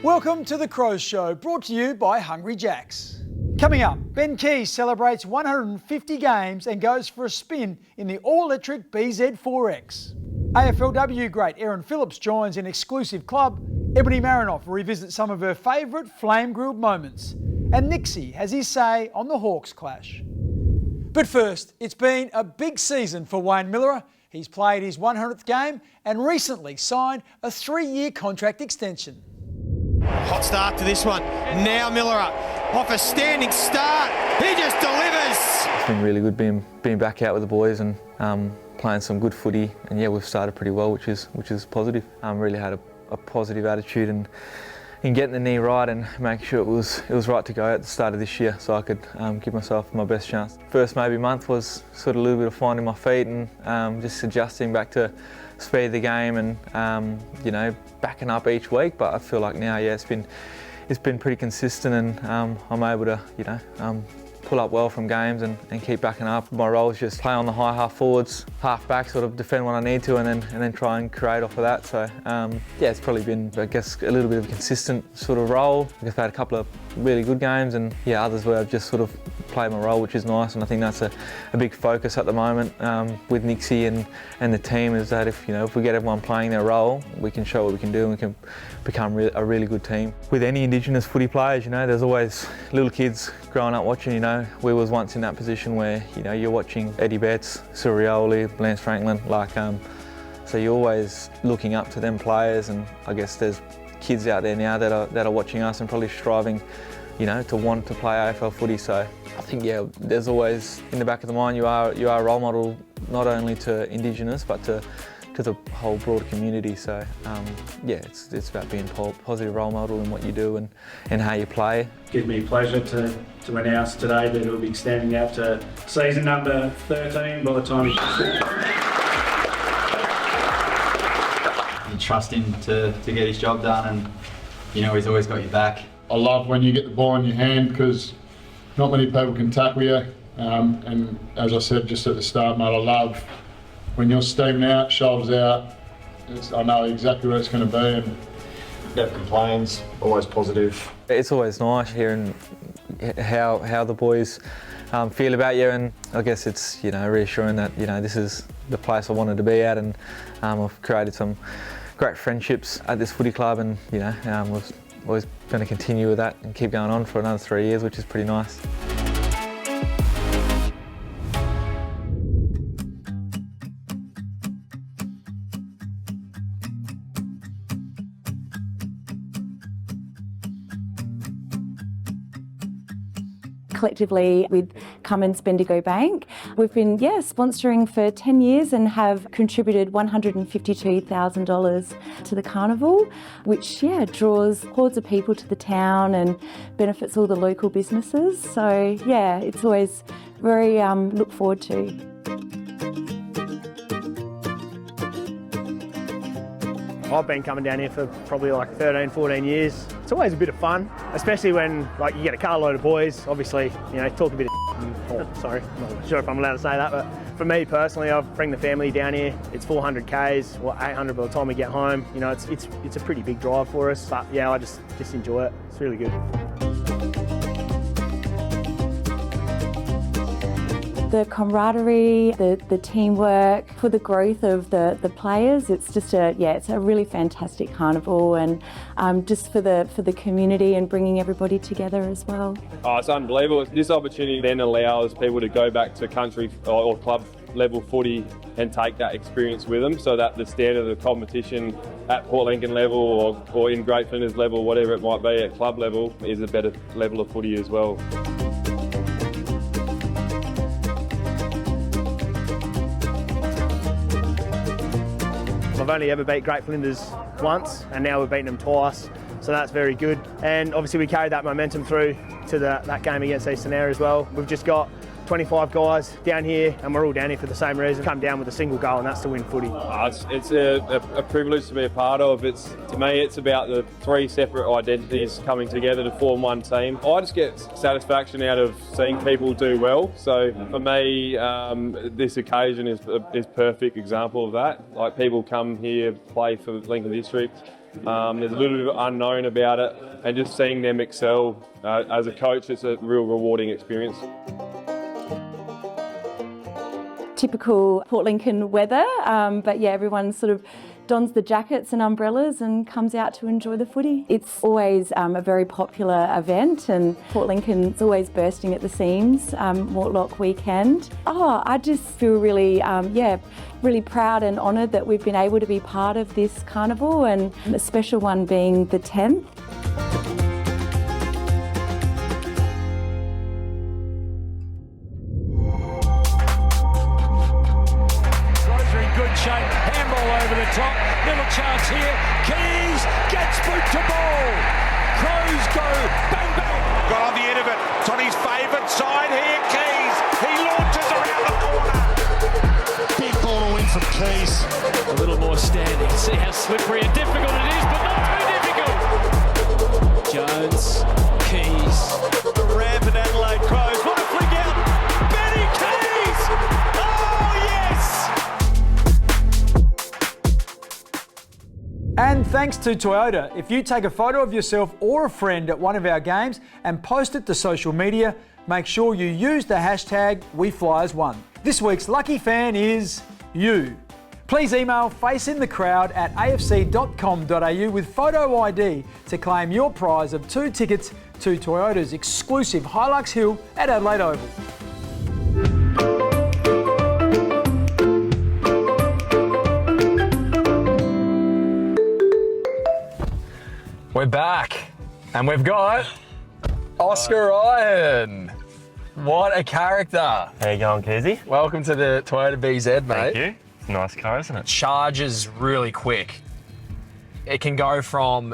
Welcome to The Crows Show, brought to you by Hungry Jacks. Coming up, Bennett Keys celebrates 150 games and goes for a spin in the all-electric BZ4X. AFLW great Erin Phillips joins an exclusive club. Ebony Marinoff revisits some of her favourite flame-grilled moments. And Nixie has his say on the Hawks clash. But first, it's been a big season for Wayne Miller. He's played his 100th game and recently signed a 3-year contract extension. Hot start to this one. Now Miller off a standing start. He just delivers. It's been really good being back out with the boys and playing some good footy. And yeah, we've started pretty well, which is positive. Really had a positive attitude in getting the knee right and making sure it was right to go at the start of this year, so I could give myself my best chance. First maybe month was sort of a little bit of finding my feet and just adjusting back to speed of the game and you know, backing up each week. But I feel like now, yeah, it's been pretty consistent and I'm able to, you know, pull up well from games and keep backing up. My role is just play on the high half forwards, half back, sort of defend when I need to and then try and create off of that. So yeah, it's probably been, I guess, a little bit of a consistent sort of role. I've had a couple of really good games and yeah, others where I've just sort of played my role, which is nice, and I think that's a big focus at the moment with Nixie and the team, is that if we get everyone playing their role, we can show what we can do and we can become a really good team. With any Indigenous footy players, there's always little kids growing up watching. We was once in that position where you're watching Eddie Betts, Surioli, Lance Franklin, so you're always looking up to them players, and I guess there's kids out there now that are watching us and probably striving to want to play AFL footy. So I think, yeah, there's always in the back of the mind you are a role model not only to Indigenous but to the whole broader community. So yeah, it's about being a positive role model in what you do and how you play. It gives me pleasure to announce today that it'll be extending out to season number 13 by the time you trust him to get his job done, and he's always got your back. I love when you get the ball in your hand because not many people can tackle you. And as I said just at the start, mate, I love when you're steaming out, shoulders out. I know exactly what it's going to be. And never complains, always positive. It's always nice hearing how the boys feel about you, and I guess it's reassuring that this is the place I wanted to be at, and I've created some great friendships at this footy club, and was always going to continue with that and keep going on for another 3 years, which is pretty nice. Collectively with Cummins Bendigo Bank, we've been sponsoring for 10 years and have contributed $152,000 to the carnival, which draws hordes of people to the town and benefits all the local businesses. So yeah, it's always very look forward to. I've been coming down here for probably like 13, 14 years. It's always a bit of fun, especially when you get a carload of boys, obviously, talk a bit of sorry, I'm not sure if I'm allowed to say that, but for me personally, I bring the family down here. It's 400 Ks, 800 by the time we get home. It's a pretty big drive for us, but yeah, I just enjoy it. It's really good. The camaraderie, the teamwork, for the growth of the players, it's just it's a really fantastic carnival, and just for the community and bringing everybody together as well. Oh, it's unbelievable. This opportunity then allows people to go back to country or club level footy and take that experience with them, so that the standard of the competition at Port Lincoln level or in Great Flinders level, whatever it might be at club level, is a better level of footy as well. I've only ever beat Great Flinders once, and now we've beaten them twice, so that's very good. And obviously we carried that momentum through to that game against Eastern Air as well. We've just got 25 guys down here, and we're all down here for the same reason. Come down with a single goal, and that's to win footy. It's a privilege to be a part of. To me, it's about the three separate identities coming together to form one team. I just get satisfaction out of seeing people do well. So for me, this occasion is a perfect example of that. Like, people come here, play for Lincoln District, There's a little bit of unknown about it, and just seeing them excel as a coach, it's a real rewarding experience. Typical Port Lincoln weather, but yeah, everyone sort of dons the jackets and umbrellas and comes out to enjoy the footy. It's always a very popular event, and Port Lincoln's always bursting at the seams, Mortlock weekend. Oh, I just feel really, really proud and honoured that we've been able to be part of this carnival, and a special one being the 10th. Top, little chance here. Keys gets boot to ball. Crows go bang bang. Got on the end of it. It's on his favourite side here. Keys. He launches around the corner. Big ball to win from Keys. A little more standing. See how slippery and difficult it is, but not too difficult. Jones, Keys. The rampant Adelaide Crows. What a flick out. Bennett Keys. Oh yes. And thanks to Toyota, if you take a photo of yourself or a friend at one of our games and post it to social media, make sure you use the hashtag WeFlyAsOne. This week's lucky fan is you. Please email faceinthecrowd@afc.com.au with photo ID to claim your prize of 2 tickets to Toyota's exclusive Hilux Hill at Adelaide Oval. We're back, and we've got Oscar Ryan. What a character. How you going, Keezy? Welcome to the Toyota BZ, mate. Thank you. It's a nice car, isn't it? Charges really quick. It can go from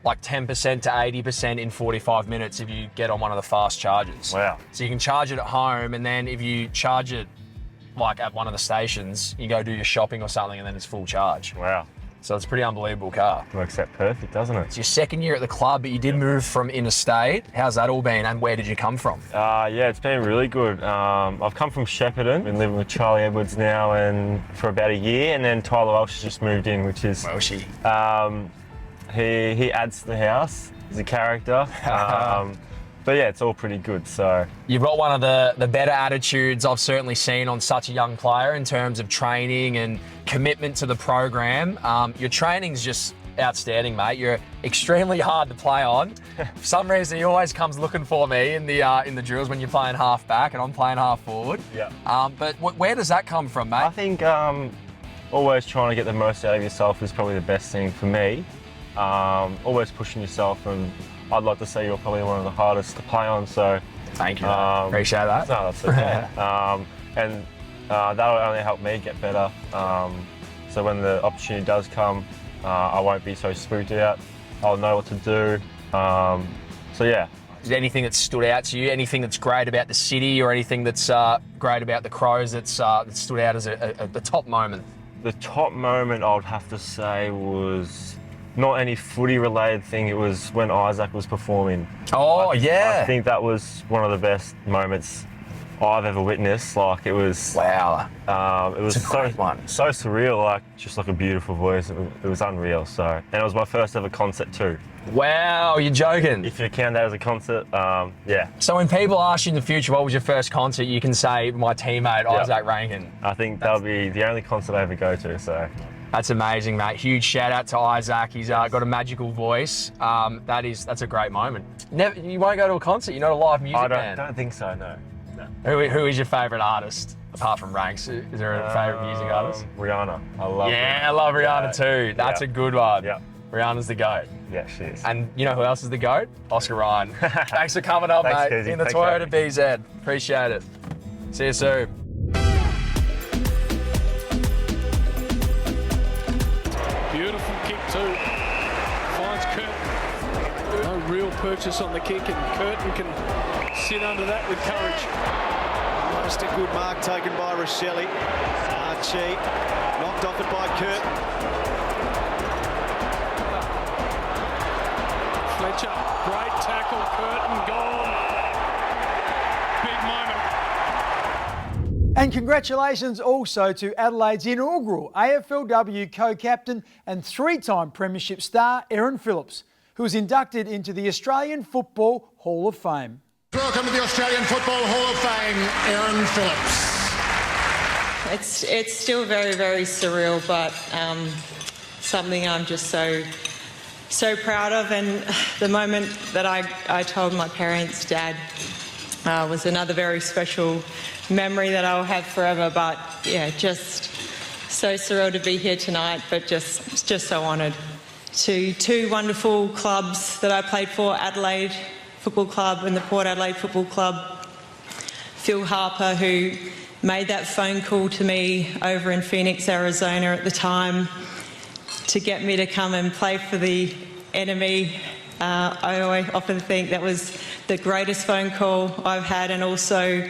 like 10% to 80% in 45 minutes if you get on one of the fast chargers. Wow. So you can charge it at home, and then if you charge it like at one of the stations, you go do your shopping or something, and then it's full charge. Wow. So it's a pretty unbelievable car. Works out perfect, doesn't it? It's your second year at the club, but you did move from interstate. How's that all been, and where did you come from? Yeah, it's been really good. I've come from Shepparton. Been living with Charlie Edwards now and for about a year, and then Tyler Welsh has just moved in, which is... Welshie. He adds to the house. He's a character. But yeah, it's all pretty good, so. You've got one of the better attitudes I've certainly seen on such a young player in terms of training and commitment to the program. Your training's just outstanding, mate. You're extremely hard to play on. For some reason, he always comes looking for me in the drills when you're playing half back and I'm playing half forward. Yeah. But where does that come from, mate? I think always trying to get the most out of yourself is probably the best thing for me. Always pushing yourself, and I'd like to say you're probably one of the hardest to play on, so... Thank you, appreciate that. No, that's okay. And that'll only help me get better. So when the opportunity does come, I won't be so spooked out. I'll know what to do. So yeah. Is there anything that stood out to you? Anything that's great about the city, or anything that's great about the Crows that stood out as the top moment? The top moment I would have to say was not any footy related thing, it was when Isaac was performing. Oh, yeah. I think that was one of the best moments I've ever witnessed. Like, it was... Wow. It was so surreal, like, just like a beautiful voice. It was unreal, so. And it was my first ever concert too. Wow, you're joking. If you count that as a concert, yeah. So when people ask you in the future, what was your first concert, you can say, my teammate, Isaac Rankin. I think that'll be the only concert I ever go to, so. That's amazing, mate. Huge shout out to Isaac. He's got a magical voice. That's a great moment. You won't go to a concert? You're not a live music band? I don't think so, no. Who is your favourite artist, apart from Ranks? Is there a favourite music artist? Rihanna. I love Rihanna. Yeah, I love Rihanna too. That's a good one. Yeah. Rihanna's the GOAT. Yeah, she is. And you know who else is the GOAT? Oscar Ryan. Thanks for coming up, Thanks, mate. Keezy. In the Thanks, Toyota BZ. Appreciate it. See you soon. Beautiful kick too. Finds Curtin. No real purchase on the kick, and Curtin can sit under that with courage. Just a good mark taken by Rochelle. Archie knocked off it by Curtin. Fletcher, great tackle. Curtin gone. Big moment. And congratulations also to Adelaide's inaugural AFLW co-captain and three-time premiership star Erin Phillips, who was inducted into the Australian Football Hall of Fame. Welcome to the Australian Football Hall of Fame, Erin Phillips. It's still very, very surreal, but something I'm just so proud of. And the moment that I told my parents, Dad, was another very special memory that I'll have forever. But yeah, just so surreal to be here tonight, but just so honoured. To two wonderful clubs that I played for, Adelaide Football Club and the Port Adelaide Football Club. Phil Harper, who made that phone call to me over in Phoenix, Arizona at the time to get me to come and play for the enemy. I often think that was the greatest phone call I've had, and also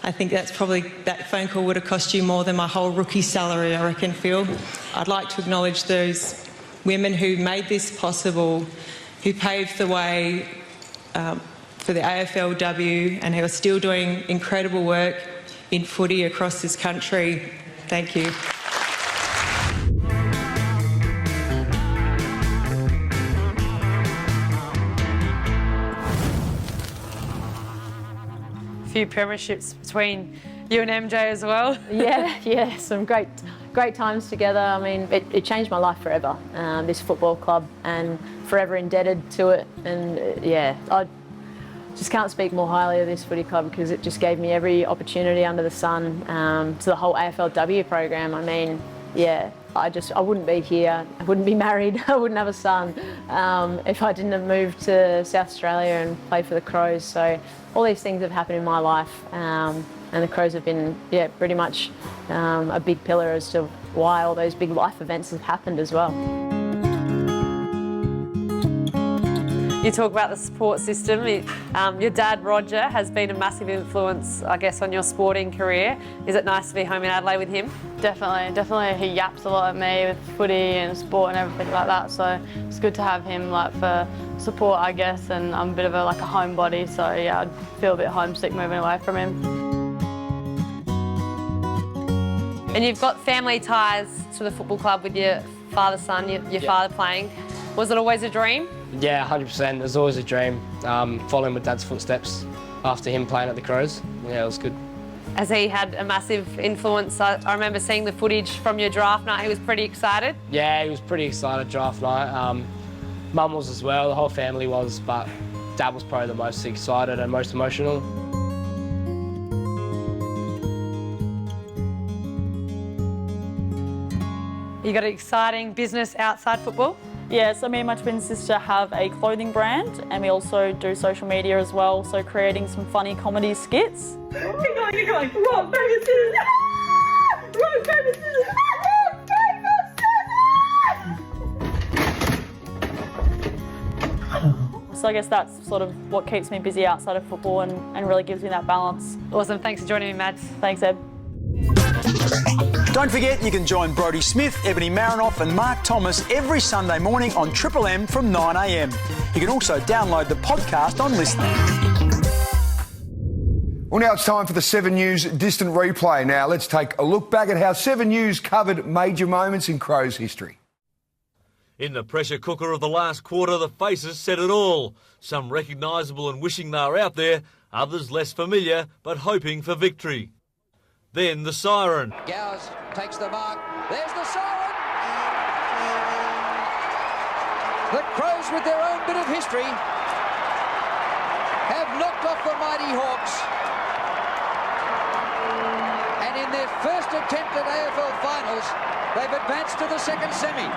I think that phone call would have cost you more than my whole rookie salary, I reckon, Phil. I'd like to acknowledge those women who made this possible, who paved the way for the AFLW and who are still doing incredible work in footy across this country. Thank you. A few premierships between you and MJ as well. Yeah, some great times together. I mean, it changed my life forever, this football club, and forever indebted to it. And yeah, I just can't speak more highly of this footy club because it just gave me every opportunity under the sun, to the whole AFLW program. I mean, yeah, I wouldn't be here, I wouldn't be married, I wouldn't have a son if I didn't have moved to South Australia and played for the Crows. So all these things have happened in my life, and the Crows have been, pretty much a big pillar as to why all those big life events have happened as well. You talk about the support system. Your dad, Roger, has been a massive influence, I guess, on your sporting career. Is it nice to be home in Adelaide with him? Definitely. He yaps a lot at me with footy and sport and everything like that. So it's good to have him for support, I guess. And I'm a bit of a homebody, so yeah, I'd feel a bit homesick moving away from him. And you've got family ties to the football club with your father's son, your father playing. Was it always a dream? Yeah, 100%. It was always a dream, following my dad's footsteps after him playing at the Crows. Yeah, it was good. Has he had a massive influence? I remember seeing the footage from your draft night. He was pretty excited. Yeah, he was pretty excited draft night. Mum was as well, the whole family was, but Dad was probably the most excited and most emotional. You got an exciting business outside football? Yeah, so me and my twin sister have a clothing brand, and we also do social media as well, so creating some funny comedy skits. Keep going. Rock, paper, scissors. Rock, paper, scissors. So I guess that's sort of what keeps me busy outside of football and really gives me that balance. Awesome, thanks for joining me, Mads. Thanks, Eb. Don't forget you can join Brodie Smith, Ebony Marinoff and Mark Thomas every Sunday morning on Triple M from 9 a.m. You can also download the podcast on Listening. Well, now it's time for the 7 News Distant Replay. Now let's take a look back at how 7 News covered major moments in Crows history. In the pressure cooker of the last quarter, the faces said it all. Some recognisable and wishing they were out there, others less familiar but hoping for victory. Then the siren. Gowers takes the mark. There's the siren. The Crows, with their own bit of history, have knocked off the mighty Hawks. And in their first attempt at AFL finals, they've advanced to the second semi.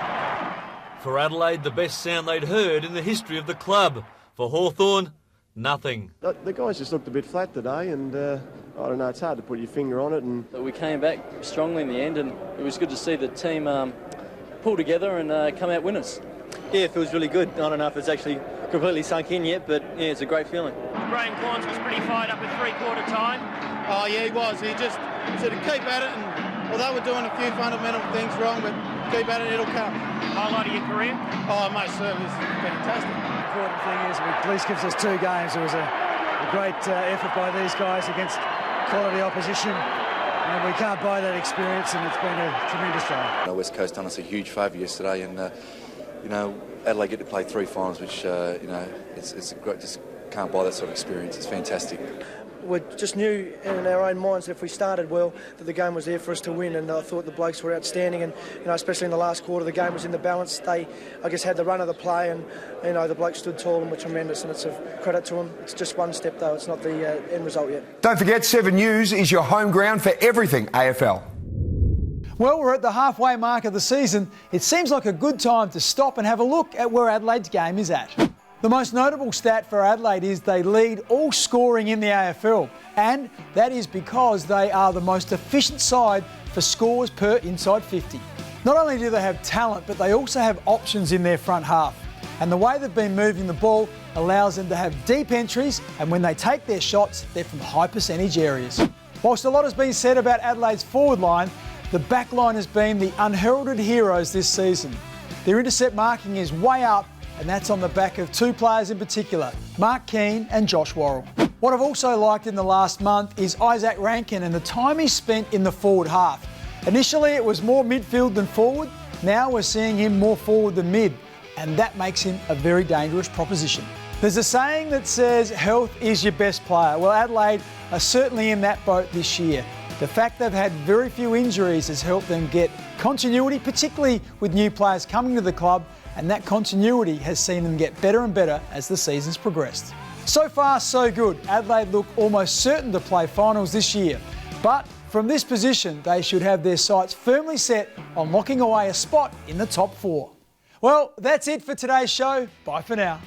For Adelaide, the best sound they'd heard in the history of the club. For Hawthorn, nothing. The guys just looked a bit flat today, and I don't know, it's hard to put your finger on it. And we came back strongly in the end, and it was good to see the team pull together and come out winners. Yeah, it feels really good. I don't know if it's actually completely sunk in yet, but yeah, it's a great feeling. Graham Corns was pretty fired up at three-quarter time. Oh yeah, he was. He just said to keep at it, and although we're doing a few fundamental things wrong, but keep at it, it'll come. Highlight of your career? Oh, most certainly, it's fantastic. The important thing is we at least gives us 2 games. It was a great effort by these guys against quality opposition. And we can't buy that experience, and it's been a tremendous day. West Coast done us a huge favour yesterday, and Adelaide get to play 3 finals, which it's great. Just can't buy that sort of experience. It's fantastic. We just knew in our own minds that if we started well, that the game was there for us to win, and I thought the blokes were outstanding, and especially in the last quarter, the game was in the balance. They, I guess, had the run of the play, and the blokes stood tall and were tremendous, and it's a credit to them. It's just one step though; it's not the end result yet. Don't forget, 7 News is your home ground for everything AFL. Well, we're at the halfway mark of the season. It seems like a good time to stop and have a look at where Adelaide's game is at. The most notable stat for Adelaide is they lead all scoring in the AFL, and that is because they are the most efficient side for scores per inside 50. Not only do they have talent, but they also have options in their front half. And the way they've been moving the ball allows them to have deep entries, and when they take their shots, they're from high percentage areas. Whilst a lot has been said about Adelaide's forward line, the back line has been the unheralded heroes this season. Their intercept marking is way up, and that's on the back of 2 players in particular, Mark Keane and Josh Worrell. What I've also liked in the last month is Isaac Rankin and the time he spent in the forward half. Initially it was more midfield than forward, now we're seeing him more forward than mid, and that makes him a very dangerous proposition. There's a saying that says health is your best player. Well, Adelaide are certainly in that boat this year. The fact they've had very few injuries has helped them get continuity, particularly with new players coming to the club, and that continuity has seen them get better and better as the season's progressed. So far, so good. Adelaide look almost certain to play finals this year, but from this position, they should have their sights firmly set on locking away a spot in the top 4. Well, that's it for today's show. Bye for now.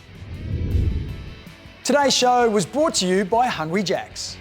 Today's show was brought to you by Hungry Jacks.